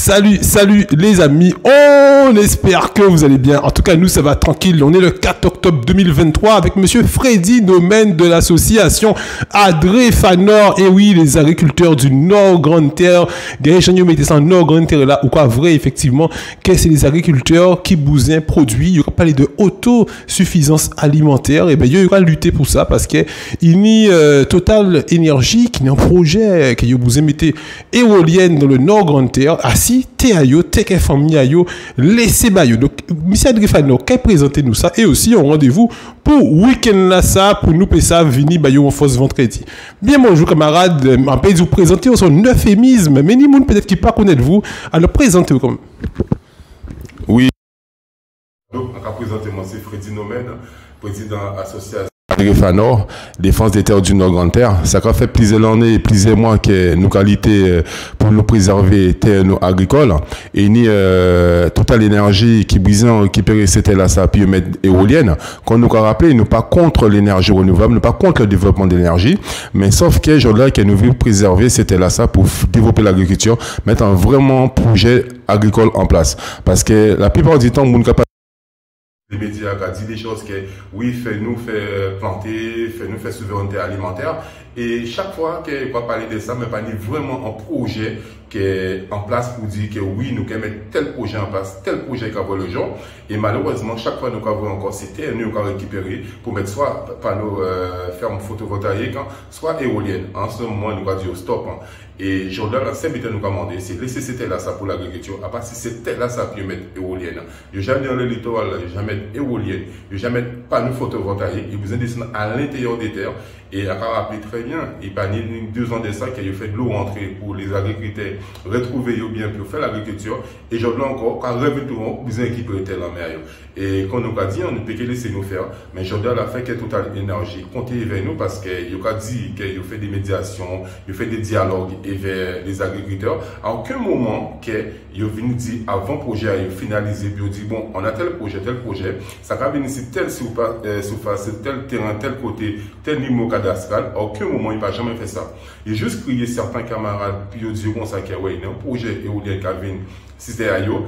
Salut les amis, on espère que vous allez bien. En tout cas, nous, ça va tranquille. On est le 4 octobre 2023 avec monsieur Freddy Nomen de l'association Adréfanor. Et oui, les agriculteurs du Nord Grande Terre. Des gens qui mettent ça en Nord Grande Terre là, ou quoi vrai, effectivement, que c'est les agriculteurs qui bousin produits. Il y aura parlé de autosuffisance alimentaire. Et bien, il y aura lutter pour ça parce que il y a Total Énergie qui est un projet qui vous mettez éolienne dans le Nord Grande Terre. Assis, Théayo, Teke Famille Ayo, laissez Bayo. Donc, M. Adréfanor, qui présentez nous ça et aussi un rendez-vous pour week-end là ça, pour nous payer ça, vini Bayo en force vendredi. Bien, bonjour camarades, en pays vous présenter au son euphémisme, mais ni monde peut-être qui pas connaître vous, alors présentez-vous comme. Oui. Donc, on va présenter moi, c'est Freddy Nomen, président association Adréfanor, défense des terres du Nord Grande Terre. Ça a fait plusieurs années, plusieurs mois que nous qualités pour nous préserver terres agricoles. Et ni Total Énergie qui besoin récupérer cette terre là, ça puis mettre éolienne. Quand nous avons rappelé, nous pas contre l'énergie renouvelable, nous pas contre le développement de l'énergie, mais sauf que je là que nous voulons préserver cette terre là, ça pour développer l'agriculture, mettre un vraiment projet agricole en place. Parce que la plupart du temps, nous capable les médias ont dit des choses que oui, fait-nous faire planter, fait-nous faire souveraineté alimentaire. Et chaque fois qu'on va parler de ça, mais pas vraiment un projet qui est en place pour dire que oui, nous allons mettre tel projet en place, tel projet qui va voir le jour. Et malheureusement, chaque fois nous avons encore c'était nous allons récupérer pour mettre soit panneaux ferme photovoltaïque, soit éolienne. En ce moment, nous allons dire stop. Et Jordan, la seule nous demandé, c'est laisser cette terre là ça pour l'agriculture. À part si cette terre là ça peut mettre éolienne. Il n'y a jamais dans le littoral, il n'y a jamais éolienne, il n'y a jamais panneaux photovoltaïques. Il vous descendre à l'intérieur des terres. Et à rappeler très bien, il n'y a pas 2 ans de ça qu'il a fait de l'eau rentrer pour les agriculteurs retrouver bien pour faire l'agriculture. Et Jordan encore, quand revient tout le monde, vous équipez les terres en mer. Et quand nous a dit, on ne peut que laisser nous faire. Mais Jordan a fait que Total Énergie compter vers nous parce qu'il a dit qu'il a fait des médiations, il a fait des dialogues vers les agriculteurs. À aucun moment qu'il a venu dire avant le projet a finalisé, puis il dit bon, on a tel projet, ça va venir ici tel surface, tel terrain, tel côté, tel niveau cadastral. À aucun moment il n'a jamais fait ça. Il a juste crié certains camarades, puis il dit comme ça qu'il y a un projet éolien qui a venu, si c'est ailleurs.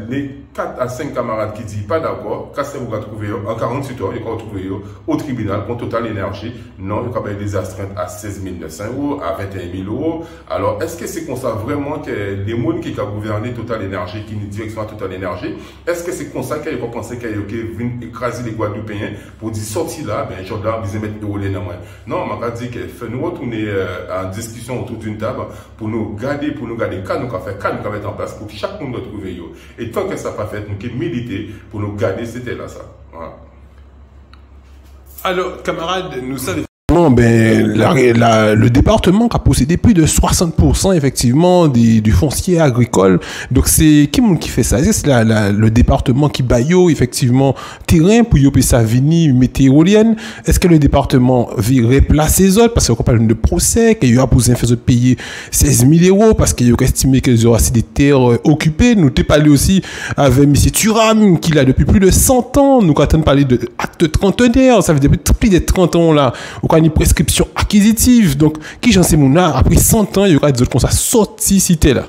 Les 4 à 5 camarades qui disent pas d'accord, quand vous allez trouver en 48 heures, vous allez trouver au tribunal contre Total Énergie. Non, il y a des astreintes à 16 900 €, à 21 000 €. Alors, est-ce que c'est comme ça vraiment que les gens qui ont gouverné Total Énergie, qui nous direction à Total Énergie, est-ce que c'est comme ça qu'ils vont penser qu'ils vont écraser les Guadeloupéens pour dire sorti là, ben, Jordan, ils mettent éolien dans moi. Non, on m'a dit que fait nous retourner en discussion autour d'une table pour nous garder, quand nous avons fait, quand nous avons mettre en place pour que chaque monde retrouve. Et tant que ça n'a pas fait, nous avons milité pour nous garder, c'était là ça. Voilà. Alors, camarades, nous savons. Ben, le département a possédé plus de 60% effectivement du foncier agricole. Donc c'est qui fait ça? C'est le département qui baille effectivement terrain pour y sa vini météorolienne. Est-ce que le département virait placer les autres parce qu'on parle de procès qu'il y a besoin de payer 16 000 € parce qu'il y a estimé qu'ils auraient des terres occupées. Nous t'ai parlé aussi avec M. Thuram qui l'a depuis plus de 100 ans. Nous attendons parler de acte trentenaire. Ça veut dire depuis plus de 30 ans là. Une prescription acquisitive. Donc, qui j'en sais mon après 100 ans, il y aura des autres comme ça sorti cité là.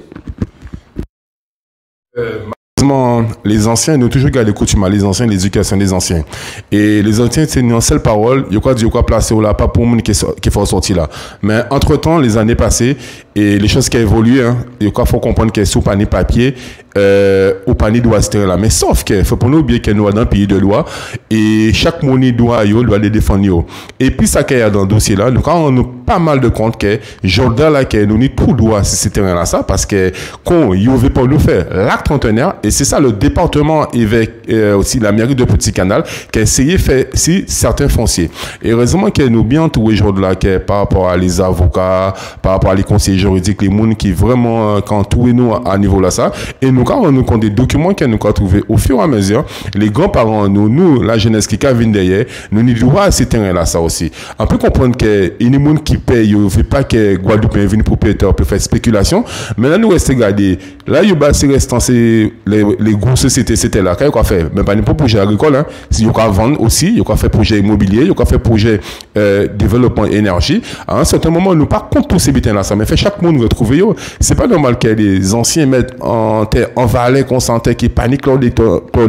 Les anciens, nous avons toujours gardé coutume, les anciens, l'éducation des anciens. Et les anciens, c'est une seule parole, il y a quoi placer là, pas pour monde qui faut sortir là. Mais entre-temps, les années passées, et les choses qui ont évolué, hein, il faut comprendre que sous panier papier, au panier doit se là. Mais sauf que, faut pour nous oublier que nous sommes dans un pays de loi, et chaque monnaie doit les défendre. Et puis, ça qu'il y a dans le dossier là, nous avons pas mal de compte que, Jordan là, que nous n'y tout droit sur ce terrain là, ça, parce que, quand il veut pas nous faire l'acte trentenaire, et c'est ça le département avec aussi la mairie de Petit Canal qui a essayé de faire si certains fonciers. Et heureusement que nous bien tous les jours là que par rapport à les avocats, par rapport à les conseillers juridiques, les gens qui vraiment quand tout nous à niveau là ça. Et nous quand nous compte des documents que nous avons trouvé au fur et à mesure, les grands-parents nous la jeunesse qui vient derrière, nous n'y droit à ces terrains là ça aussi. On peut comprendre que il y a des gens qui payent, il ne fait pas que Guadeloupe vienne propriétaire pour faire spéculation, mais là nous restons regarder. Là il y a ces restants c'est les grosses sociétés, c'était là. Qu'est-ce qu'on fait? Même pas n'importe projet agricole, hein. Si on va vendre aussi, il y a fait projet immobilier, il y a fait projet développement énergie. À un certain moment, nous pas contre tous ces bitins là, ça. Mais fait chaque chaque monde retrouve yo. C'est pas normal que les anciens mettent en terre, en Valais, qu'on sentait qui panique lors de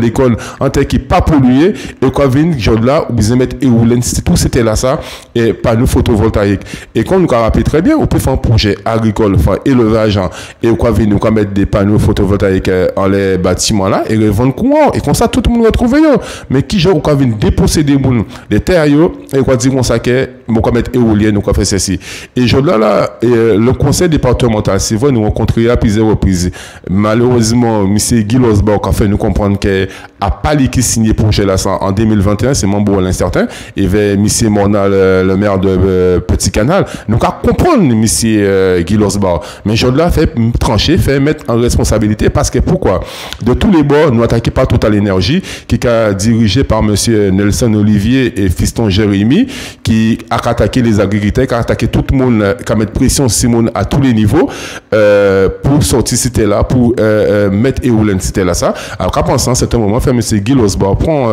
l'école, en terre qui pas pollué, et quoi vient, genre là, où ils mettent éoulen, tout c'était là ça, et panneaux photovoltaïques. Et comme nous avons rappelé très bien, on peut faire un projet agricole, enfin, élevage, et quoi vient, nous mettre des panneaux photovoltaïques en les bâtiments là, et revendre courant, et comme ça, tout le monde retrouve yo. Mais qui, genre, quoi vient déposséder des terres, et quoi dire, on sait que, on va mettre éolienne, on va faire ceci. Et genre là, le conseil départemental, c'est vrai, nous rencontrons à plusieurs reprises. Malheureusement, M. Guy Losbach a fait nous comprendre qu'il n'a pas qui signé projet là en 2021, c'est membre à l'incertain, et vers M. Mornal, le maire de Petit Canal. Nous qu'à comprendre M. Guy Losbach. Mais genre là, fait trancher, fait mettre en responsabilité, parce que pourquoi? De tous les bords, nous attaquons pas Total Énergie, qui est dirigé par M. Nelson Olivier et Fiston Jérémy, qui a attaqué les agriculteurs, qui a attaqué tout le monde, qui a mis pression sur monde à tous les niveaux, pour sortir c'était là, pour mettre éoulen c'était là ça. Alors qu'à penser, à un certain moment, fait M. Guy Losbach prend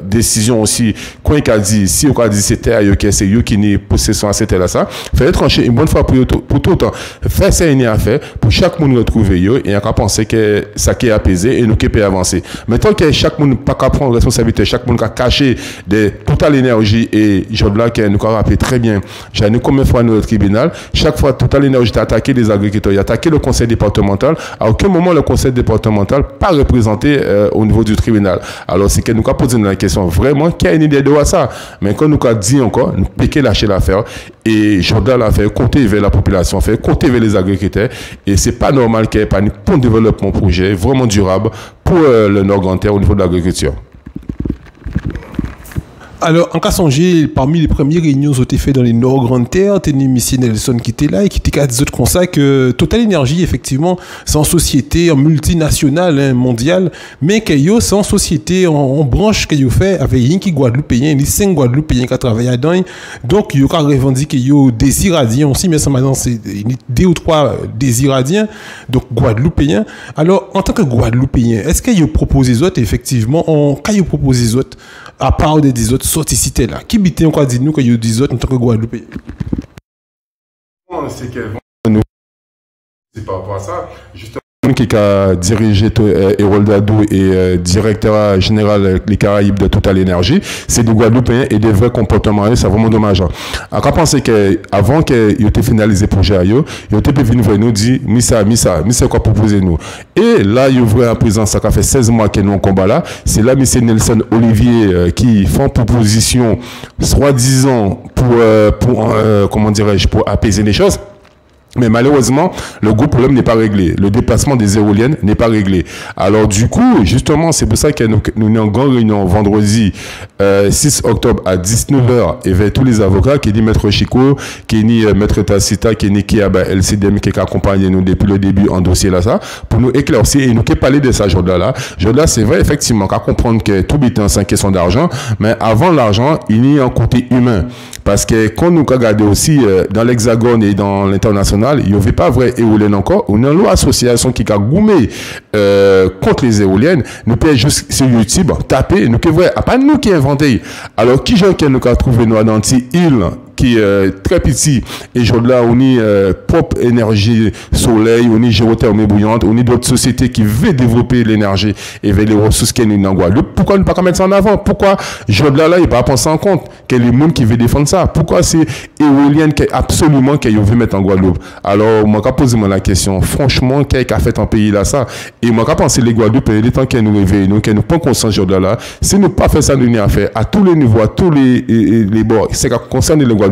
décision aussi, quand il a dit, si on a dit c'était ailleurs, c'est eux qui n'est possession à c'était là ça, fait trancher une bonne fois pour tout le temps, faire ça une affaire, pour chaque monde retrouver eux, et on a pensé que ça qui est apaisé, et nous qui peut avancer. Maintenant que chaque monde pas qu'à prendre responsabilité, chaque monde qui a caché de Total Énergie, et je là que nous avons rappelé très bien, j'ai nous combien de fois dans le tribunal, chaque fois Total Énergie a attaqué les agriculteurs, il a attaqué le conseil départemental, à aucun moment le conseil départemental pas représenté au niveau du tribunal. Alors c'est que nous avons posé la question vraiment, qui a une idée de ça? Mais quand nous avons dit encore, nous piquons lâcher l'affaire, et Jordan l'a fait compter vers la population, fait compter vers les agriculteurs, et c'est pas normal qu'il n'y ait pas un bon développement projet vraiment durable pour le Nord-Grand-Terre au niveau de l'agriculture. Alors, en cas songer, parmi les premières réunions qui ont été faites dans les Nord-Grande-Terre, tu as M. Nelson qui était là et qui était dit comme ça que Total Énergie, effectivement, c'est en société en multinationale, mondiale, mais qu'il y a c'est en société, en branche qu'il y a fait avec rien qui Guadeloupéen, les 5 Guadeloupéens qui travaillent là-dedans. Donc, il y a revendiqué qu'il y a des Iradiens aussi, mais ça maintenant, c'est 2 ou 3 des Iradiens, donc Guadeloupéens. Alors, en tant que Guadeloupéen, est-ce qu'il y a proposé les autres, effectivement, quand il y a proposé les autres, à part des autres sorties là, qui bitait encore dit nous qu'il y a des autres en tant que Guadeloupéens? C'est que nous, c'est par rapport à ça, justement, qui a dirigé Hérolde Adou et directeur général des Caraïbes de Total Énergie, c'est des Guadeloupéens et des vrais comportements, c'est vraiment dommage. À quoi penser qu'avant qu'il ait finalisé le projet, il était venu vers nous dire, Missa, quoi proposer nous? Et là, il ouvre à présent, ça fait 16 mois qu'il est en combat là, c'est là, M. Nelson Olivier qui font proposition, soi-disant, comment dirais-je, pour apaiser les choses. Mais malheureusement, le gros problème n'est pas réglé. Le déplacement des éoliennes n'est pas réglé. Alors du coup, justement, c'est pour ça que nous sommes en grande réunion vendredi 6 octobre à 19h et vers tous les avocats, qui est dit Maître Chico, qui est ni Maître Tacita, qui est ni Kiaba LCDM, qui accompagne nous depuis le début en dossier là, ça, pour nous éclaircir et nous qui parler de ça aujourd'hui là. Aujourd'hui là, c'est vrai effectivement qu'à comprendre que tout est en question d'argent, mais avant l'argent, il y a un côté humain. Parce que quand nous regardons aussi dans l'Hexagone et dans l'international, il n'y avait pas vrai éolienne encore. On a une association qui a goumé contre les éoliennes. Nous pouvons juste sur YouTube taper. Nous pouvons voir, pas nous qui inventons. Alors, qui j'en nous a trouvé nous dans une île qui est très petit et là on a propre énergie soleil, on a géothermie bouillante, on a d'autres sociétés qui veulent développer l'énergie et vers les ressources qu'elles nous en Guadeloupe. Pourquoi ne pas mettre ça en avant? Pourquoi là il ne pas penser en compte qu'il y a les gens qui veulent défendre ça? Pourquoi c'est éolienne qui est absolument qu'il veut mettre en Guadeloupe? Alors moi je pose la question, franchement qu'est-ce qu'a fait un pays là ça? Et moi je pense les Guadeloupe et les temps qu'elle nous réveille, nous qu'elle nous prend conscience là, si nous pas fait ça nous à faire à tous les niveaux, à tous les bords, c'est qu'à concerner les Guadeloupéens.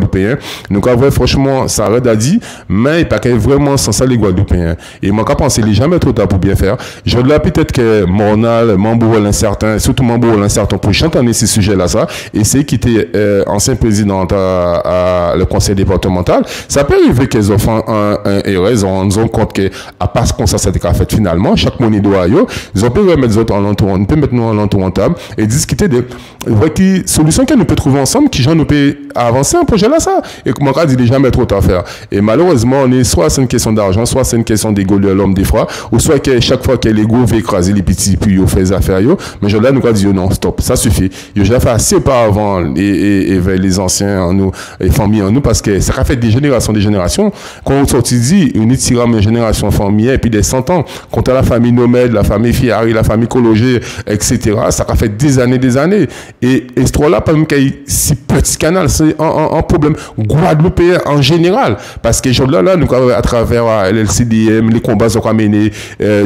Donc, franchement, ça arrête à dire, mais il n'y a pas vraiment sans ça les Guadeloupéens. Et moi, je pense qu'il n'est jamais trop tard pour bien faire. Je dois peut-être que Mornal, Mambo l'incertain, surtout Mambo l'incertain, pour chanter ces sujets-là, ça, et c'est qui était ancien président à le conseil départemental. Ça peut arriver qu'ils ont fait un erreur, on se rend compte que, à part ce qu'on s'est fait finalement, chaque monnaie doit y ils ont pu remettre les autres en l'entour, on peut mettre nous en l'entour en table et discuter de solutions que nous pouvons trouver ensemble, qui nous peut avancer un projet projet là, ça. Et comment on dit, jamais trop tard à faire. Et malheureusement, on est soit c'est une question d'argent, soit c'est une question d'ego de l'homme des fois, ou soit que chaque fois que l'ego veut écraser les petits, puis il fait des affaires, mais Jordan nous a dit, non, stop, ça suffit. Il a fait assez par avant et vers les anciens en nous, les familles en nous, parce que ça a fait des générations. Quand on sortit dit, une tirame génération famille, et puis des 100 ans, quand à la famille Nomade, la famille Fiari, la famille Cologé, etc., ça a fait des années. Et ce trois-là, pas même qu'il y ait si petit canal, c'est un problème guadeloupéen en général. Parce que Jordan, là, nous, à travers l'LCDM, les combats qu'on a menés,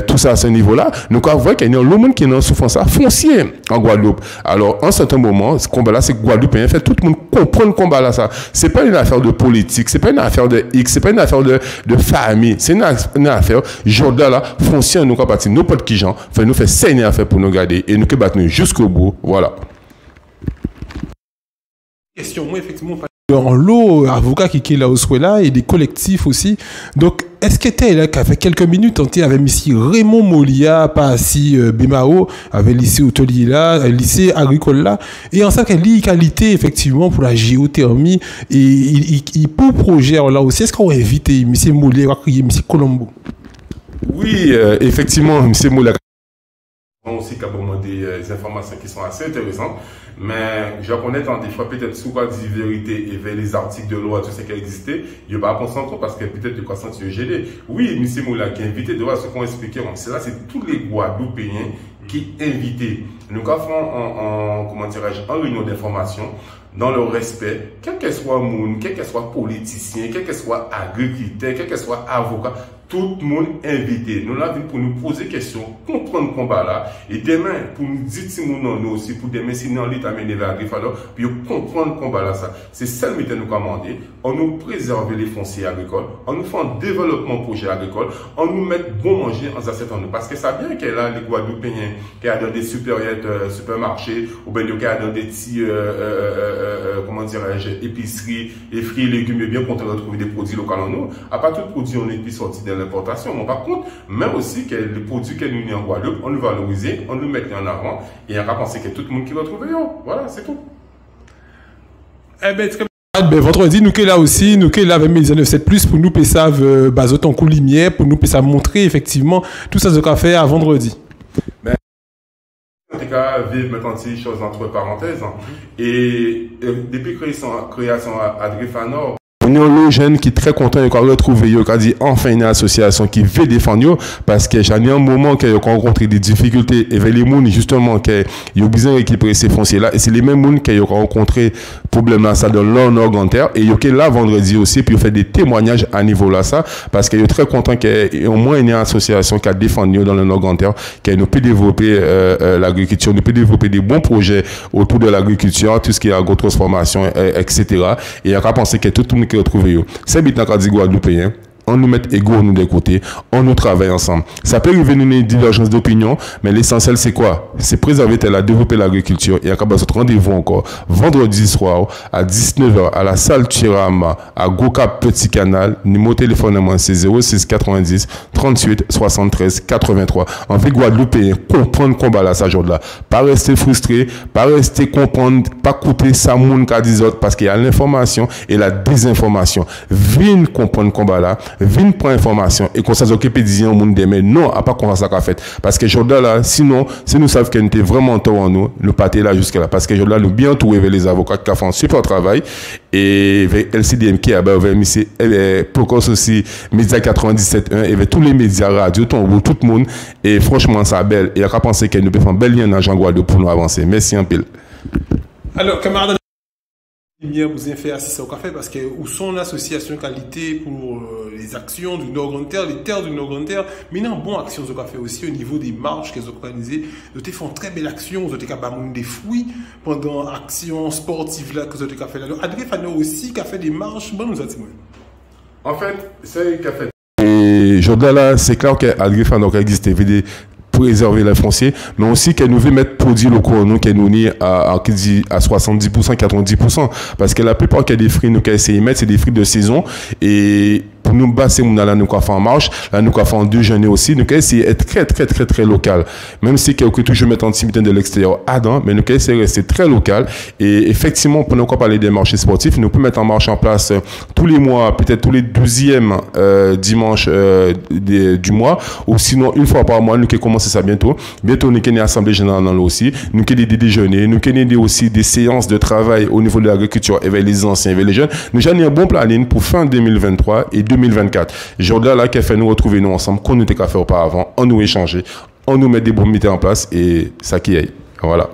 tout ça à ce niveau-là, nous, on voit qu'il y a un monde qui est en souffrance foncier en Guadeloupe. Alors, en certain moment, ce combat-là, c'est guadeloupéen. Fait tout le monde comprend le combat-là, ça. C'est pas une affaire de politique, c'est pas une affaire de X, c'est pas une affaire de famille. C'est une affaire, Jordan, là, foncier, nous, quand partir, nous, pas de qui gens, fait nous fait saigner à faire pour nous garder et nous, que battre jusqu'au bout. Voilà. Question, moi, effectivement, en lot, avocat qui est là au Souela et des collectifs aussi. Donc, est-ce que tu es là, qu'avec quelques minutes, on avait ici Raymond Molia, pas assis Bemao, avec le lycée hôtelier là, le lycée agricole là, et en ça qu'elle lit qualité, effectivement, pour la géothermie, et il pour projet là aussi. Est-ce qu'on va inviter M. Molia, M. Colombo? Oui, effectivement, M. Molia. Aussi capablement des informations qui sont assez intéressantes, mais je reconnais des fois peut-être sous quoi dire vérité et vers les articles de loi, tout ce qui a existé, il n'y a pas pensé encore parce que peut-être de quoi sentir gêné. Oui, M. Moula qui est invité de voir ce qu'on expliquait, c'est là, c'est tous les Guadeloupéens qui invités. Nous avons comment dirais-je, en réunion d'information, dans le respect, quel que soit monde, quel que soit politicien, quel que soit agriculteur, quel que soit avocat, tout le monde invité. Nous l'avons pour nous poser des questions, comprendre le combat là, et demain, pour nous dire si nous aussi, pour demain, si nous allons amener vers Agrifano, puis comprendre le combat là, ça. C'est ça que nous commandé. On nous préserve les fonciers agricoles, on nous fait un développement projet agricole, on nous met bon manger en assiette en nous. Parce que ça vient qu'il y a les Guadeloupéens, qui a dans des supermarchés, ou bien qui a dans des petits, comment dirais-je, épiceries, et fruits et légumes, et bien content de retrouver des produits locaux en nous. À part tout produit, on est puis sorti de l'importation. Mais par contre, même aussi que les produits que nous avons en Guadeloupe, on nous valorise, on nous met en avant, et on va penser que tout le monde qui va trouver, voilà, c'est tout. Eh ben, vendredi, nous sommes là aussi, nous sommes là avec mes 97+, pour nous peser bazot en coup lumière, pour nous peser montrer effectivement tout ça ce qu'on fait à vendredi. Ben, en tout cas, vivre maintenant ces choses entre parenthèses. Et depuis création à Adrifanor, on est un jeune qui est très content de retrouver, qui a dit enfin une association qui veut défendre, parce que j'en ai un moment qu'il a rencontré des difficultés et les gens justement qui ont besoin de récupérer ces fonciers là, et c'est les mêmes gens qui ont rencontré problème là ça dans leur Nord-Grantaire, et ils sont là vendredi aussi puis ils fait des témoignages à niveau là ça, parce qu'ils sont très contents qu'il y ait au moins une association qui a défendu dans le Nord-Grantaire, qui nous peut développer l'agriculture, nous peut développer des bons projets autour de l'agriculture, tout ce qui est agro-transformation, etc. Et il a pensé que tout le monde qui retrouvé. C'est bien quand dit Guadeloupéen. On nous met égaux nous des côtés, on nous travaille ensemble. Ça peut arriver une divergence d'opinion, mais l'essentiel c'est quoi? C'est préserver la développer l'agriculture. Et à notre rendez-vous encore vendredi soir à 19h à la salle Tirama à Goka Petit Canal. Numéro de téléphone c'est 06 90 38 73 83. En fait Guadeloupéen comprendre le combat là ça jour-là. Pas rester frustré, pas rester comprendre, pas coûter ça moun qu'a dit autres parce qu'il y a l'information et la désinformation. Viens comprendre le combat là. Vine pour information et qu'on s'occupe de dire au monde demain non à pas qu'on ça qu'a fait parce que Jordan là sinon si nous savons qu'elle était vraiment tort en nous partir là jusqu'à là parce que Jordan nous bien tout avec les avocats qui font un super travail et avec LCDM qui a avec Procos aussi Média 97.1 et avec tous les médias radio tout le monde et franchement ça belle et on a pensé qu'elle nous peut faire un bel lien dans Jean Guadeloupe pour nous avancer. Merci un peu. Alors camarades, lumière vous fait assister au café parce que où sont l'association qualité pour les actions du Nord-Grantaire, les terres du Nord-Grantaire, mais non bon actions au café aussi au niveau des marches qu'elles ont organisées. Ils font très belle action, ils ont capable des fruits pendant action sportive là que ils ont fait là. Adrifanor aussi qui a fait des marches, bon nous a dit. En fait, c'est qu'a fait. Et Jordan là, c'est clair qu'Adrifanor existe des préserver les fonciers, mais aussi qu'elle nous veut mettre produits locaux, nous, qu'elle nous nie à 70%, 90%, parce que la plupart des fruits, nous, qu'elle essaie de mettre, c'est des fruits de saison, et pour nous basser, là, nous faire en marche, là, nous faire en déjeuner aussi, nous essayer d'être très local. Même si quelqu'un toujours mettre en timidité de l'extérieur, mais nous essayer de rester très local. Et effectivement, pour nous parler des marchés sportifs, nous pouvons mettre en marche en place tous les mois, peut-être tous les 12e dimanches du mois, ou sinon une fois par mois, nous allons commencer ça bientôt. Bientôt, nous avons une assemblée générale dans l'eau aussi, nous avons des déjeuners, nous avons aussi des séances de travail au niveau de l'agriculture, avec les anciens, avec les jeunes. Nous avons un bon planning pour fin 2023 et 2024. Jour-là, là, qui a fait nous retrouver nous ensemble, qu'on nous était qu'à faire auparavant, on nous échanger, on nous met des bons métiers en place et ça qui est. Voilà.